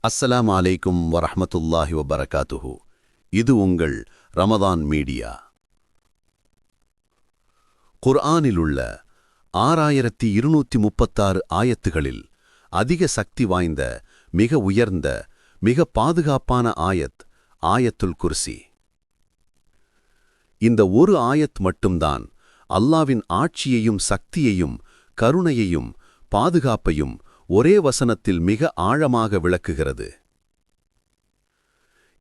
அஸ்ஸலாமு அலைக்கும் வரஹ்மத்துல்லாஹி வபரகாத்துஹு. இது உங்கள் ரமதான் மீடியா. குர்ஆனிலுள்ள 6236 ஆயத்துகளில் அதிக சக்தி வாய்ந்த, மிக உயர்ந்த, மிக பாதுகாப்பான ஆயத்துல் குர்சி. இந்த ஒரு ஆயத் மட்டும்தான் அல்லாவின் ஆட்சியையும் சக்தியையும் கருணையையும் பாதுகாப்பையும் ஒரே வசனத்தில் மிக ஆழமாக விளக்குகிறது.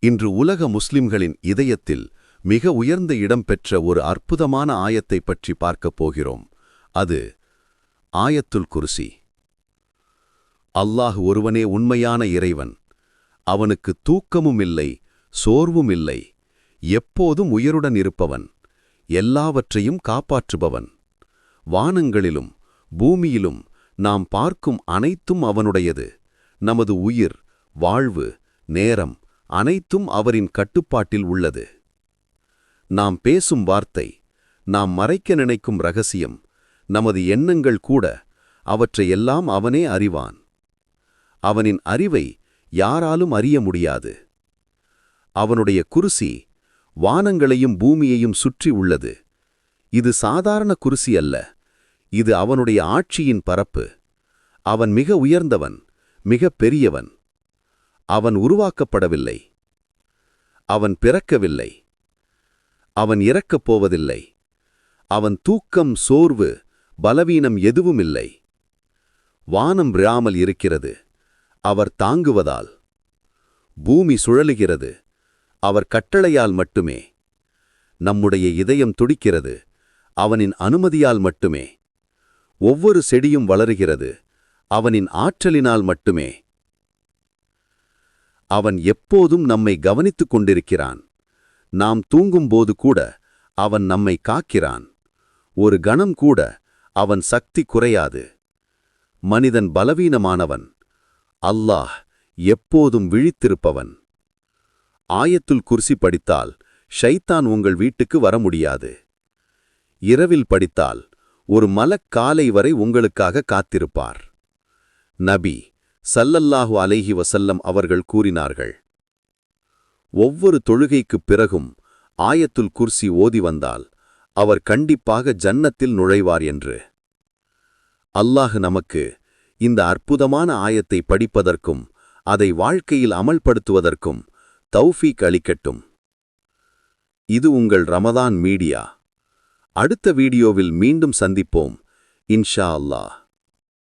இன்று உலக முஸ்லிம்களின் இதயத்தில் மிக உயர்ந்த இடம் பெற்ற ஒரு அற்புதமான ஆயத்தை பற்றி பார்க்கப் போகிறோம். அது ஆயத்துல் குர்சி. அல்லாஹ் ஒருவனே உண்மையான இறைவன். அவனுக்கு தூக்கமும் இல்லை, சோர்வும் இல்லை. எப்போதும் உயிருடன் இருப்பவன், எல்லாவற்றையும் காப்பாற்றுபவன். வானங்களிலும் பூமியிலும் நாம் பார்க்கும் அனைத்தும் அவனுடையது. நமது உயிர், வாழ்வு, நேரம் அனைத்தும் அவரின் கட்டுப்பாட்டில் உள்ளது. நாம் பேசும் வார்த்தை, நாம் மறைக்க நினைக்கும் ரகசியம், நமது எண்ணங்கள் கூட, அவற்றையெல்லாம் அவனே அறிவான். அவனின் அறிவை யாராலும் அறிய முடியாது. அவனுடைய குர்சி வானங்களையும் பூமியையும் சுற்றி உள்ளது. இது சாதாரண குர்சி அல்ல, இது அவனுடைய ஆட்சியின் பரப்பு. அவன் மிக உயர்ந்தவன், மிக பெரியவன். அவன் உருவாக்கப்படவில்லை. அவன் பிறக்கவில்லை. அவன் இறக்கப் போவதில்லை. அவன் தூக்கம், சோர்வு, பலவீனம் எதுவும் இல்லை. வானம் விழாமல் இருக்கிறது, அவர் தாங்குவதால். பூமி சுழலுகிறது, அவர் கட்டளையால் மட்டுமே. நம்முடைய இதயம் துடிக்கிறது, அவனின் அனுமதியால் மட்டுமே. ஒவ்வொரு செடியும் வளருகிறது, அவனின் ஆற்றலினால் மட்டுமே. அவன் எப்போதும் நம்மை கவனித்துக் கொண்டிருக்கிறான். நாம் தூங்கும்போது கூட அவன் நம்மை காக்கிறான். ஒரு கணம் கூட அவன் சக்தி குறையாது. மனிதன் பலவீனமானவன், அல்லாஹ் எப்போதும் விழித்திருப்பவன். ஆயத்துல் குர்சி படித்தால் ஷைத்தான் உங்கள் வீட்டுக்கு வர முடியாது. இரவில் படித்தால் ஒரு மலக் காலை வரை உங்களுக்காக காத்திருப்பார். நபி ஸல்லல்லாஹு அலைஹி வஸல்லம் அவர்கள் கூறினார்கள், ஒவ்வொரு தொழுகைக்குப் பிறகும் ஆயத்துல் குர்சி ஓதி வந்தால் அவர் கண்டிப்பாக ஜன்னத்தில் நுழைவார் என்று. அல்லாஹ் நமக்கு இந்த அற்புதமான ஆயத்தை படிப்பதற்கும் அதை வாழ்க்கையில் அமல்படுத்துவதற்கும் தௌஃபீக் அளிக்கட்டும். இது உங்கள் ரமதான் மீடியா. அடுத்த வீடியோவில் மீண்டும் சந்திப்போம், இன்ஷா அல்லாஹ்.